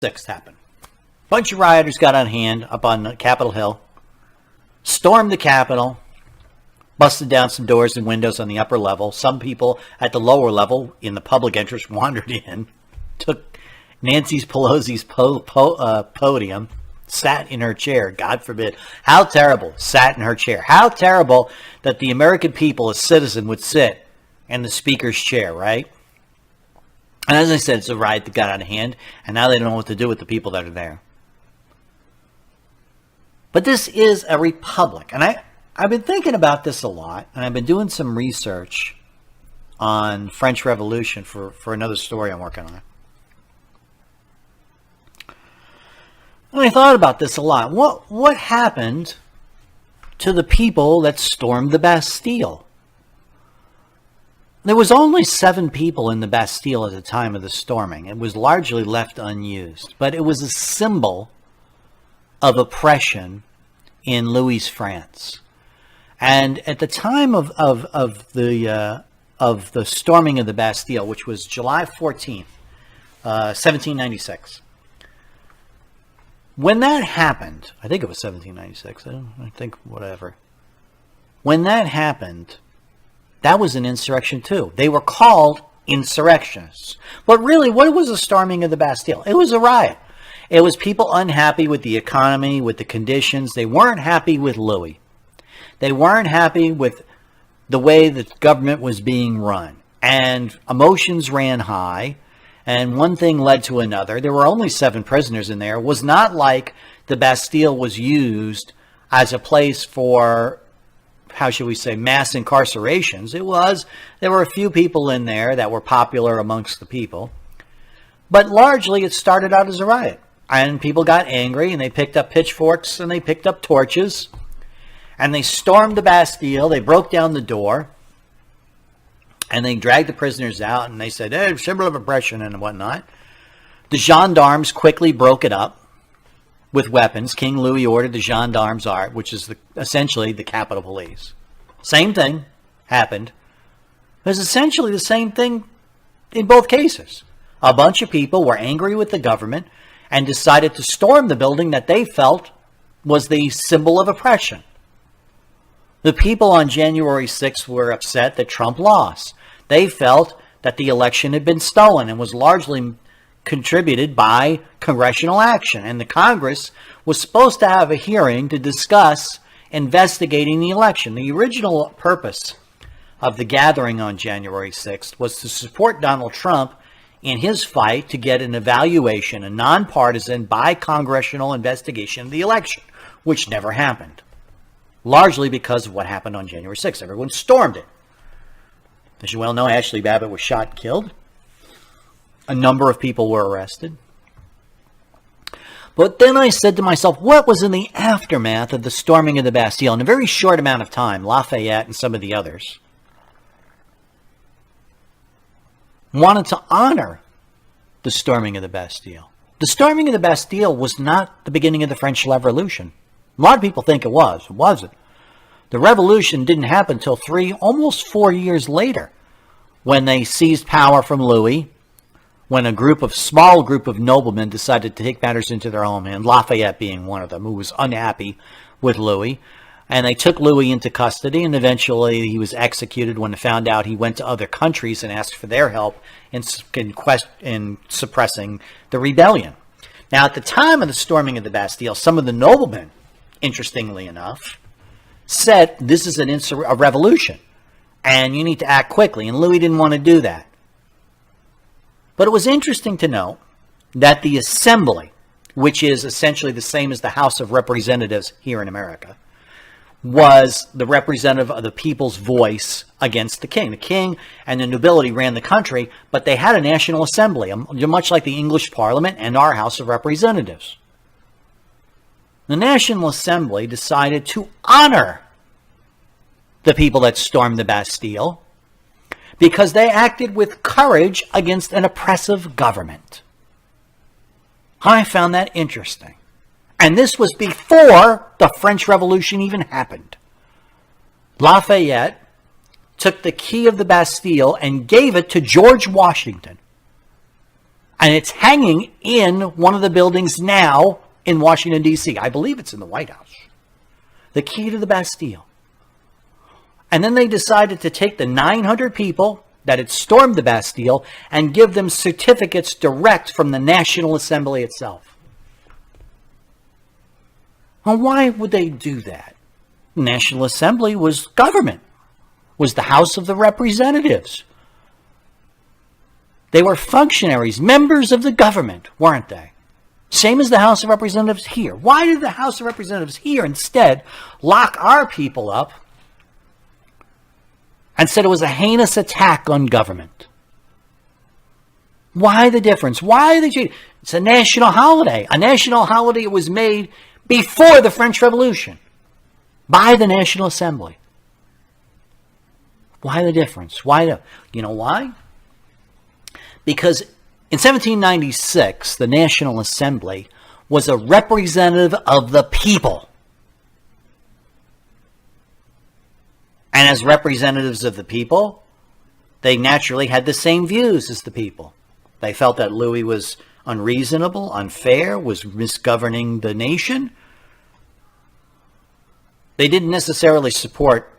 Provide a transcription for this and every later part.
6th happened. A bunch of rioters got on hand up on Capitol Hill, stormed the Capitol, busted down some doors and windows on the upper level. Some people at the lower level in the public entrance wandered in, took Nancy Pelosi's podium, sat in her chair. God forbid. How terrible. Sat in her chair. How terrible that the American people, a citizen, would sit in the speaker's chair, right? And as I said, it's a riot that got out of hand, and now they don't know what to do with the people that are there. But this is a republic, and I've been thinking about this a lot, and I've been doing some research on French Revolution for another story I'm working on. And I thought about this a lot. What happened to the people that stormed the Bastille? There was only 7 people in the Bastille at the time of the storming. It was largely left unused, but it was a symbol of oppression in Louis' France. And at the time of the storming of the Bastille, which was July 14th, 1796. When that happened, I think it was 1796. I think whatever. When that happened, that was an insurrection too. They were called insurrectionists. But really, what was the storming of the Bastille? It was a riot. It was people unhappy with the economy, with the conditions. They weren't happy with Louis. They weren't happy with the way the government was being run. And emotions ran high, and one thing led to another. There were only 7 prisoners in there. It was not like the Bastille was used as a place for, how should we say, mass incarcerations. There were a few people in there that were popular amongst the people. But largely it started out as a riot. And people got angry, and they picked up pitchforks, and they picked up torches, and they stormed the Bastille. They broke down the door, and they dragged the prisoners out, and they said, hey, symbol of oppression and whatnot. The gendarmes quickly broke it up with weapons. King Louis ordered the gendarmes, which is essentially the Capitol Police. Same thing happened. It was essentially the same thing in both cases. A bunch of people were angry with the government and decided to storm the building that they felt was the symbol of oppression. The people on January 6th were upset that Trump lost. They felt that the election had been stolen and was largely contributed by congressional action. And the Congress was supposed to have a hearing to discuss investigating the election. The original purpose of the gathering on January 6th was to support Donald Trump in his fight to get an evaluation, a nonpartisan, bi-congressional investigation of the election, which never happened. Largely because of what happened on January 6th. Everyone stormed it. As you well know, Ashley Babbitt was shot and killed. A number of people were arrested. But then I said to myself, what was in the aftermath of the storming of the Bastille? In a very short amount of time, Lafayette and some of the others wanted to honor the storming of the Bastille. The storming of the Bastille was not the beginning of the French Revolution. A lot of people think it was. It wasn't. The revolution didn't happen until almost 4 years later, when they seized power from Louis, when a small group of noblemen decided to take matters into their own hands, Lafayette being one of them, who was unhappy with Louis. And they took Louis into custody, and eventually he was executed when they found out he went to other countries and asked for their help in suppressing the rebellion. Now, at the time of the storming of the Bastille, some of the noblemen, interestingly enough, said this is a revolution, and you need to act quickly, and Louis didn't want to do that. But it was interesting to note that the Assembly, which is essentially the same as the House of Representatives here in America, was the representative of the people's voice against the king. The king and the nobility ran the country, but they had a National Assembly, much like the English Parliament and our House of Representatives. The National Assembly decided to honor the people that stormed the Bastille because they acted with courage against an oppressive government. I found that interesting. And this was before the French Revolution even happened. Lafayette took the key of the Bastille and gave it to George Washington. And it's hanging in one of the buildings now in Washington, D.C. I believe it's in the White House. The key to the Bastille. And then they decided to take the 900 people that had stormed the Bastille and give them certificates direct from the National Assembly itself. Well, why would they do that? The National Assembly was government, was the House of the Representatives. They were functionaries, members of the government, weren't they? Same as the House of Representatives here. Why did the House of Representatives here instead lock our people up and said it was a heinous attack on government? Why the difference? Why the change? It's a national holiday. A national holiday was made before the French Revolution by the National Assembly. Why the difference? You know why? Because in 1796, the National Assembly was a representative of the people. And as representatives of the people, they naturally had the same views as the people. They felt that Louis was unreasonable, unfair, was misgoverning the nation. They didn't necessarily support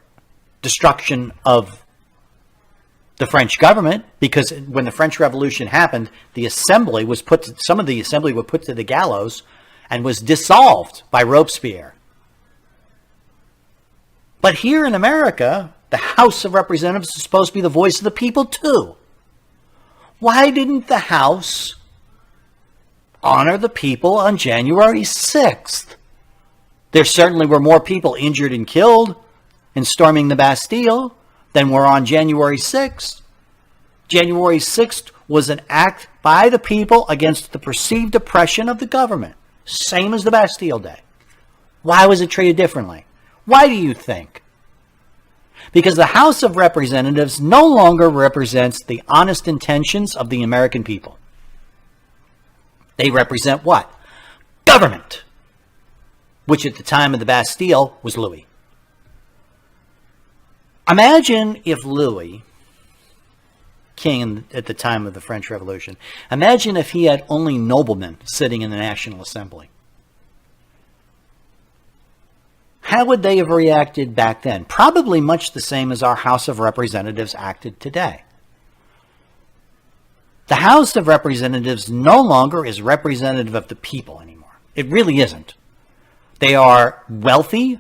destruction of the French government, because when the French Revolution happened, the assembly was some of the assembly were put to the gallows and was dissolved by Robespierre. But here in America, the House of Representatives is supposed to be the voice of the people too. Why didn't the House honor the people on January 6th? There certainly were more people injured and killed in storming the Bastille than were on January 6th. January 6th was an act by the people against the perceived oppression of the government. Same as the Bastille Day. Why was it treated differently? Why do you think? Because the House of Representatives no longer represents the honest intentions of the American people. They represent what? Government, which at the time of the Bastille was Louis. Imagine if Louis, king at the time of the French Revolution, imagine if he had only noblemen sitting in the National Assembly. How would they have reacted back then? Probably much the same as our House of Representatives acted today. The House of Representatives no longer is representative of the people anymore. It really isn't. They are wealthy,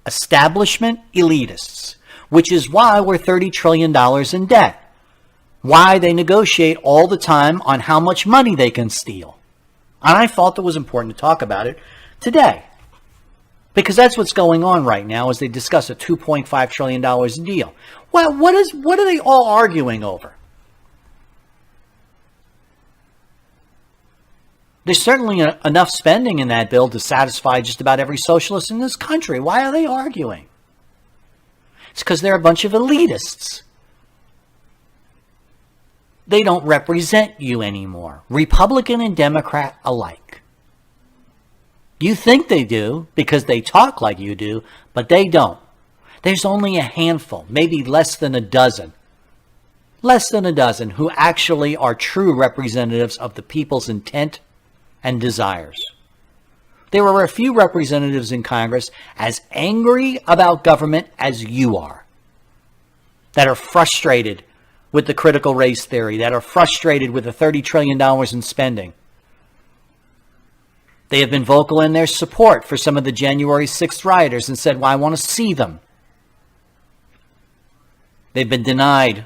establishment elitists, which is why we're $30 trillion in debt. Why they negotiate all the time on how much money they can steal. And I thought it was important to talk about it today. Because that's what's going on right now as they discuss a $2.5 trillion deal. Well, what are they all arguing over? There's certainly enough spending in that bill to satisfy just about every socialist in this country. Why are they arguing? It's because they're a bunch of elitists. They don't represent you anymore, Republican and Democrat alike. You think they do because they talk like you do, but they don't. There's only a handful, maybe less than a dozen, who actually are true representatives of the people's intent and desires. There are a few representatives in Congress as angry about government as you are, that are frustrated with the critical race theory, that are frustrated with the $30 trillion in spending. They have been vocal in their support for some of the January 6th rioters and said, well, I want to see them. They've been denied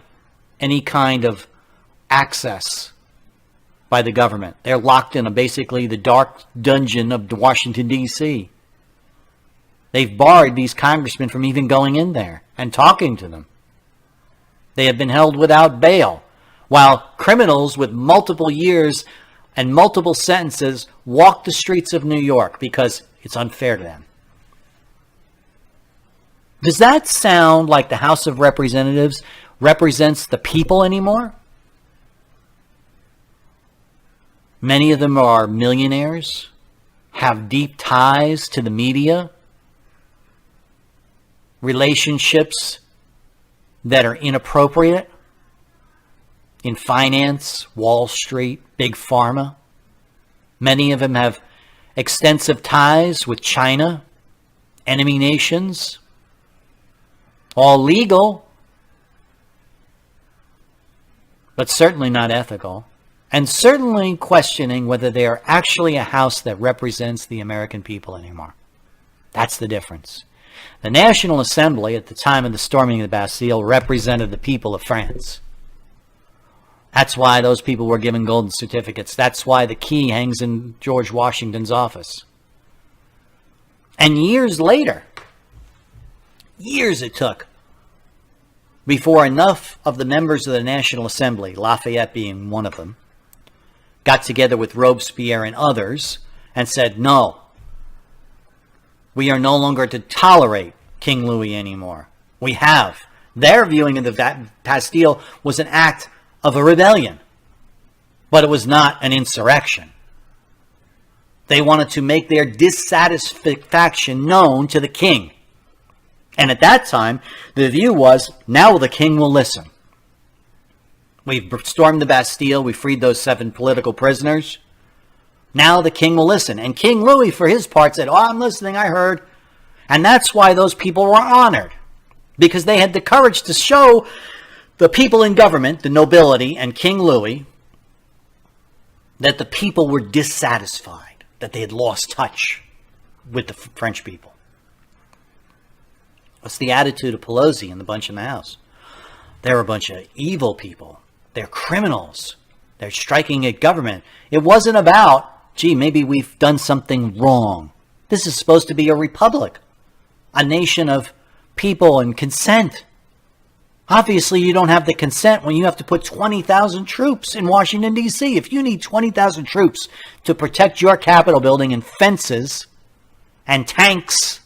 any kind of access by the government. They're locked in basically the dark dungeon of Washington, D.C. They've barred these congressmen from even going in there and talking to them. They have been held without bail, while criminals with multiple years and multiple sentences walk the streets of New York because it's unfair to them. Does that sound like the House of Representatives represents the people anymore? Many of them are millionaires, have deep ties to the media, relationships that are inappropriate, in finance, Wall Street, big pharma. Many of them have extensive ties with China, enemy nations, all legal, but certainly not ethical, and certainly questioning whether they are actually a house that represents the American people anymore. That's the difference. The National Assembly at the time of the storming of the Bastille represented the people of France. That's why those people were given golden certificates. That's why the key hangs in George Washington's office. And years later, years it took, before enough of the members of the National Assembly, Lafayette being one of them, got together with Robespierre and others and said, no, we are no longer to tolerate King Louis anymore. We have. Their viewing of the Bastille was an act of a rebellion, but it was not an insurrection. They wanted to make their dissatisfaction known to the king. And at that time, the view was, now the king will listen. We've stormed the Bastille. We freed those 7 political prisoners. Now the king will listen. And King Louis, for his part, said, oh, I'm listening, I heard. And that's why those people were honored, because they had the courage to show the people in government, the nobility, and King Louis, that the people were dissatisfied, that they had lost touch with the French people. What's the attitude of Pelosi and the bunch in the House? They're a bunch of evil people. They're criminals. They're striking at government. It wasn't about, gee, maybe we've done something wrong. This is supposed to be a republic, a nation of people and consent. Obviously, you don't have the consent when you have to put 20,000 troops in Washington, D.C. If you need 20,000 troops to protect your Capitol building and fences and tanks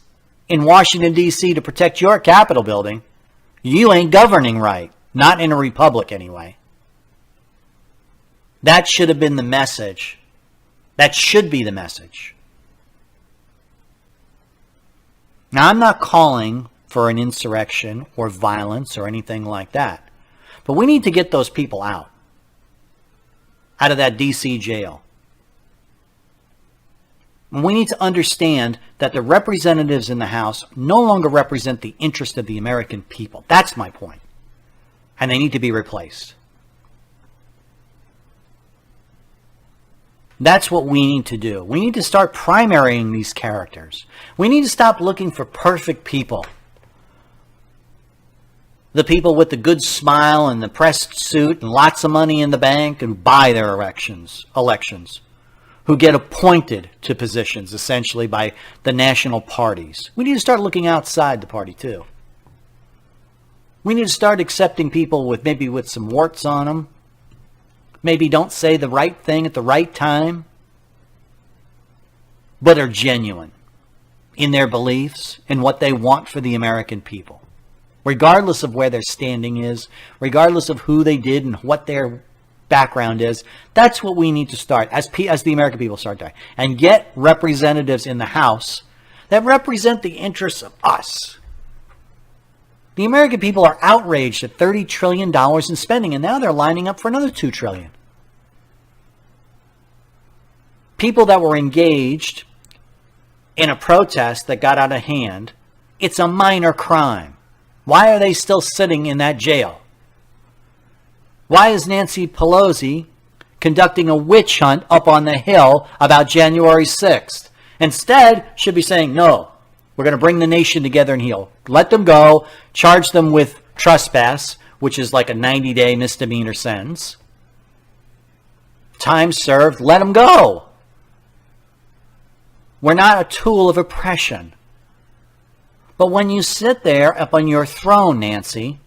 in Washington, D.C. to protect your Capitol building, you ain't governing right. Not in a republic, anyway. That should have been the message. That should be the message. Now, I'm not calling for an insurrection or violence or anything like that. But we need to get those people out of that D.C. jail. And we need to understand that the representatives in the House no longer represent the interest of the American people. That's my point. And they need to be replaced. That's what we need to do. We need to start primarying these characters. We need to stop looking for perfect people. The people with the good smile and the pressed suit and lots of money in the bank and buy their elections, who get appointed to positions essentially by the national parties. We need to start looking outside the party too. We need to start accepting people with some warts on them. Maybe don't say the right thing at the right time, but are genuine in their beliefs and what they want for the American people. Regardless of where their standing is, regardless of who they did and what their background is, that's what we need to start as the American people start doing. And get representatives in the House that represent the interests of us. The American people are outraged at $30 trillion in spending, and now they're lining up for another $2 trillion. People that were engaged in a protest that got out of hand, it's a minor crime. Why are they still sitting in that jail? Why is Nancy Pelosi conducting a witch hunt up on the Hill about January 6th? Instead, should be saying, no, we're going to bring the nation together and heal. Let them go, charge them with trespass, which is like a 90-day misdemeanor sentence. Time served, let them go. We're not a tool of oppression. But when you sit there up on your throne, Nancy,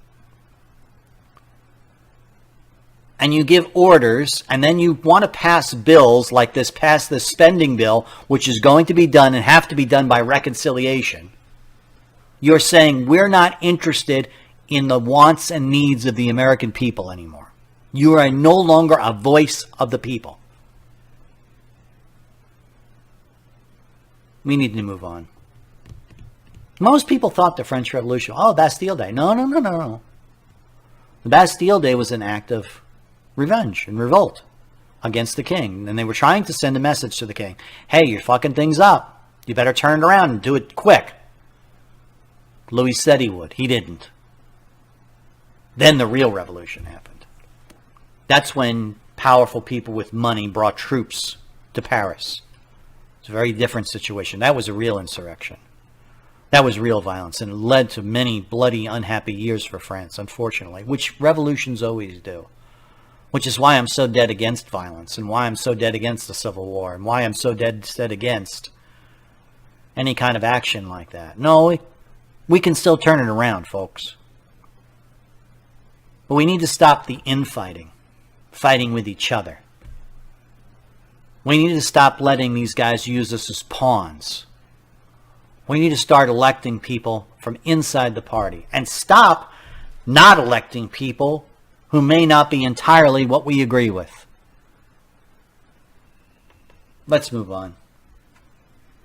and you give orders, and then you want to pass bills like this, pass this spending bill, which is going to be done and have to be done by reconciliation, you're saying we're not interested in the wants and needs of the American people anymore. You are no longer a voice of the people. We need to move on. Most people thought the French Revolution, Bastille Day. No. The Bastille Day was an act of revenge and revolt against the king. And they were trying to send a message to the king. Hey, you're fucking things up. You better turn it around and do it quick. Louis said he would. He didn't. Then the real revolution happened. That's when powerful people with money brought troops to Paris. It's a very different situation. That was a real insurrection. That was real violence, and it led to many bloody, unhappy years for France, unfortunately, which revolutions always do. Which is why I'm so dead against violence, and why I'm so dead against the Civil War, and why I'm so dead set against any kind of action like that. No, we can still turn it around, folks. But we need to stop the infighting, fighting with each other. We need to stop letting these guys use us as pawns. We need to start electing people from inside the party and stop not electing people who may not be entirely what we agree with. Let's move on.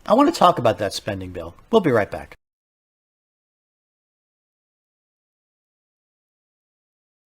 I want to talk about that spending bill. We'll be right back.